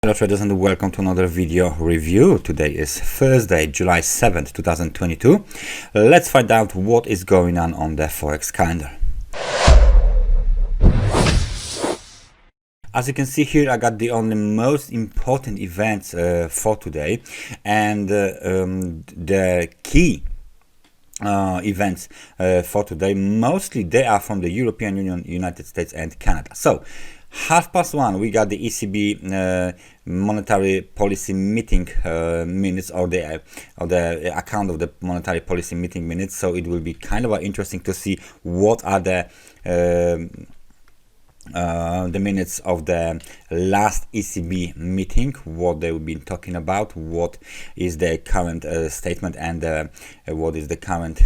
Hello traders and welcome to another video review. Today is Thursday, July 7th, 2022. Let's find out what is going on the Forex calendar. As you can see here, I got the only most important events for today, and the key events for today, mostly they are from the European Union, United States and Canada. So 1:30 we got the ECB monetary policy meeting minutes, or the account of the monetary policy meeting minutes. So it will be kind of interesting to see what are the minutes of the last ECB meeting, what they will be talking about, what is the current statement, and what is the current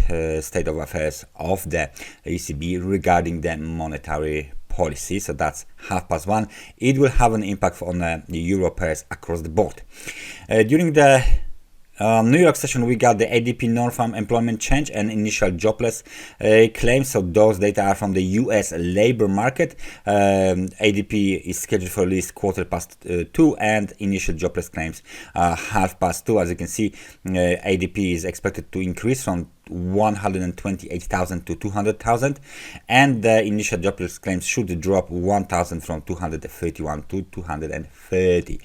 state of affairs of the ECB regarding the monetary policy. So that's 1:30. It will have an impact on the euro pairs across the board. During the New York session, we got the ADP non-farm employment change and initial jobless claims. So those data are from the US labor market. ADP is scheduled for release 2:15, and initial jobless claims 2:30. As you can see, ADP is expected to increase from 128,000 to 200,000, and the initial jobless claims should drop 1,000 from 231 to 230.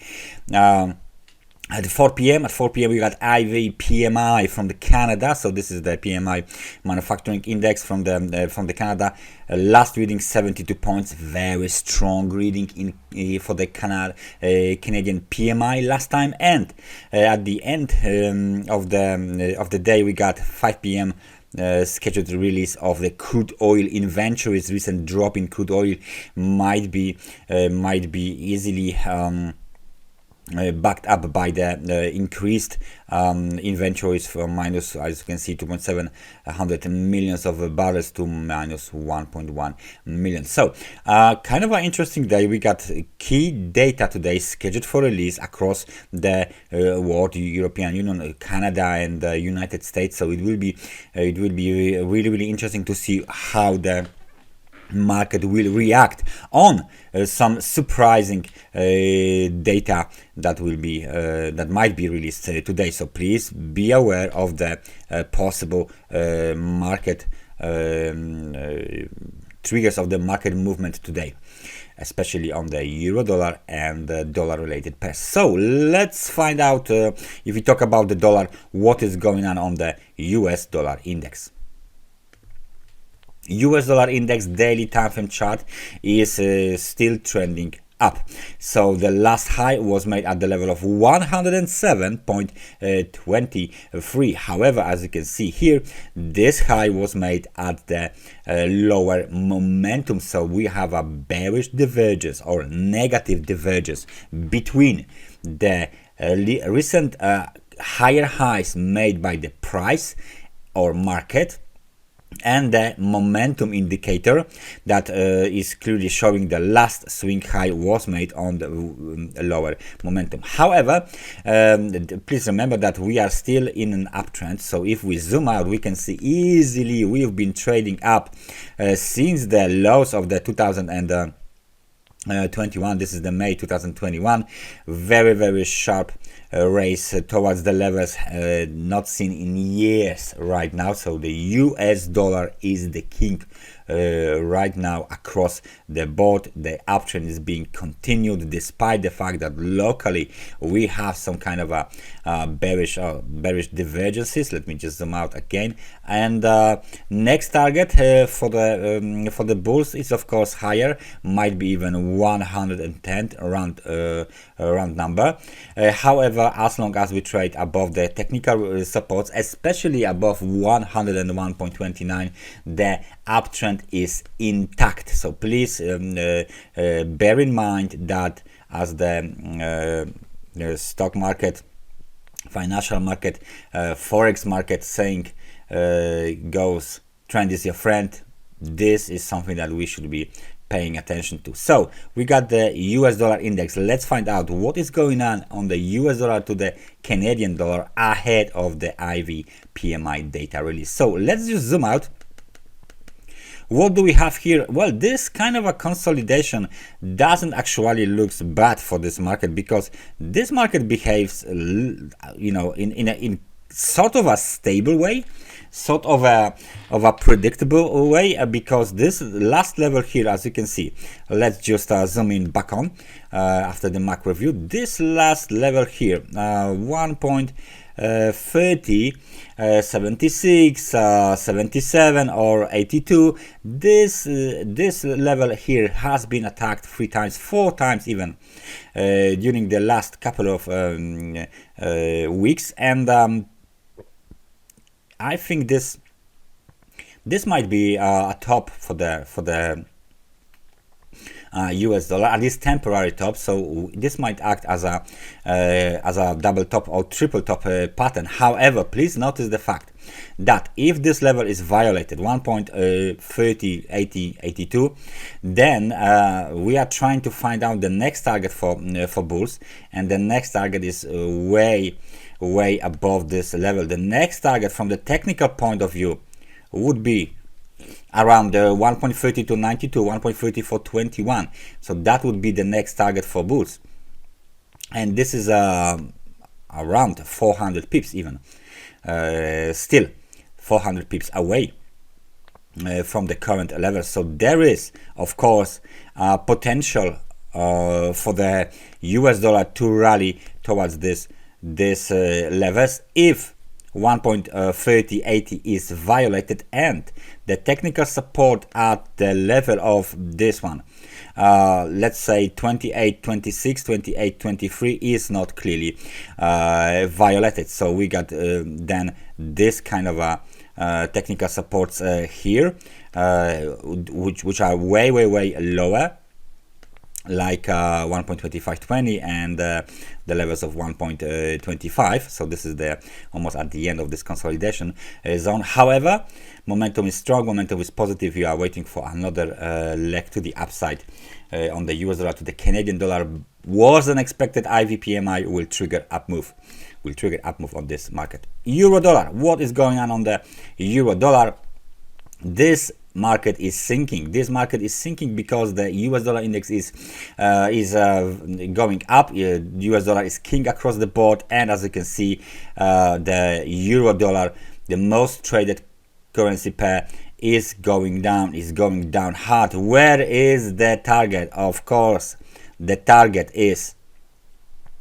At 4 p.m. we got Ivey PMI from the Canada. So this is the PMI manufacturing index from the Canada. Last reading 72 points, very strong reading for the Canadian PMI last time. And at the end of the day, we got 5 p.m. Scheduled release of the crude oil inventories. Recent drop in crude oil might be easily backed up by the increased inventories from minus, as you can see, 2.7 millions of barrels to minus 1.1 million. So kind of an interesting day. We got key data today scheduled for release across the world, European Union, Canada and the United States. So it will be really interesting to see how the market will react on some surprising data that will be that might be released today. So please be aware of the possible market triggers of the market movement today, especially on the euro dollar and the dollar related pairs. So let's find out, if we talk about the dollar, what is going on the US dollar index. US dollar index daily time frame chart is still trending up. So the last high was made at the level of 107.23. However, as you can see here, this high was made at the lower momentum. So we have a bearish divergence or negative divergence between the recent higher highs made by the price or market and the momentum indicator that is clearly showing the last swing high was made on the lower momentum. However, please remember that we are still in an uptrend. So if we zoom out, we can see easily we've been trading up since the lows of the 2021. This is the May 2021. Very sharp race towards the levels not seen in years right now. So the US dollar is the king right now across the board. The uptrend is being continued despite the fact that locally we have some kind of a bearish divergences. Let me just zoom out again. And next target for the bulls is of course higher, might be even 110 round number. However, as long as we trade above the technical supports, especially above 101.29, the uptrend is intact. So please bear in mind that as the stock market, financial market, forex market saying goes, trend is your friend. This is something that we should be paying attention to. So we got the US dollar index. Let's find out what is going on the US dollar to the Canadian dollar ahead of the Ivey PMI data release. So let's just zoom out. What do we have here? Well, this kind of a consolidation doesn't actually looks bad for this market, because this market behaves, you know, in sort of a stable way, sort of a predictable way, because this last level here, as you can see, let's just zoom in back on after the macro review. This last level here, 1.30, 76, 77 or 82, this level here has been attacked 3 times, 4 times even during the last couple of weeks, and I think this might be a top for the US dollar, at least temporary top. So this might act as a double top or triple top pattern. However, please notice the fact that if this level is violated, 1.30, 80, 82, then we are trying to find out the next target for bulls, and the next target is way above this level. The next target from the technical point of view would be around 1.30 to 92, 1.30 for 21. So that would be the next target for bulls, and this is around 400 pips even, still 400 pips away from the current level. So there is, of course, potential for the US dollar to rally towards this levels if 1.3080 is violated, and the technical support at the level of this one, let's say 28.26, 28.23 is not clearly violated. So we got then this kind of a technical supports here, which are way lower, like 1.2520 and the levels of 1.25. So this is the almost at the end of this consolidation zone. However, momentum is strong, momentum is positive. We are waiting for another leg to the upside on the US dollar to the Canadian dollar. Was an expected Ivey PMI will trigger up move, on this market. Euro dollar, what is going on the euro dollar? This market is sinking. This market is sinking because the US dollar index is going up. US dollar is king across the board, and as you can see, the euro dollar, the most traded currency pair, is going down hard. Where is the target? Of course, the target is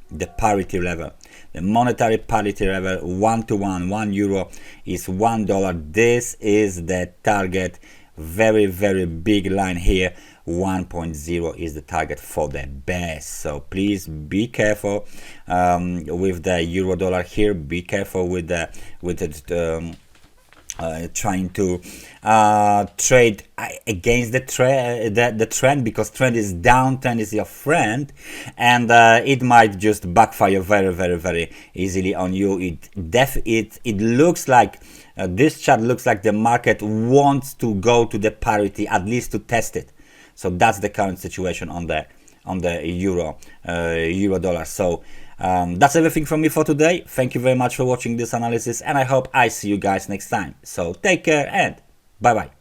the parity level, the monetary parity level, 1 to 1. 1 euro is $1. This is the target. Very big line here. 1.0 is the target for the best. So please be careful with the euro dollar here. Be careful with the trying to trade against the trend, because trend is down, trend is your friend, and it might just backfire very easily on you. It looks like this chart looks like the market wants to go to the parity, at least to test it. So that's the current situation on the euro dollar. So that's everything from me for today. Thank you very much for watching this analysis, and I hope I see you guys next time. So take care and bye bye.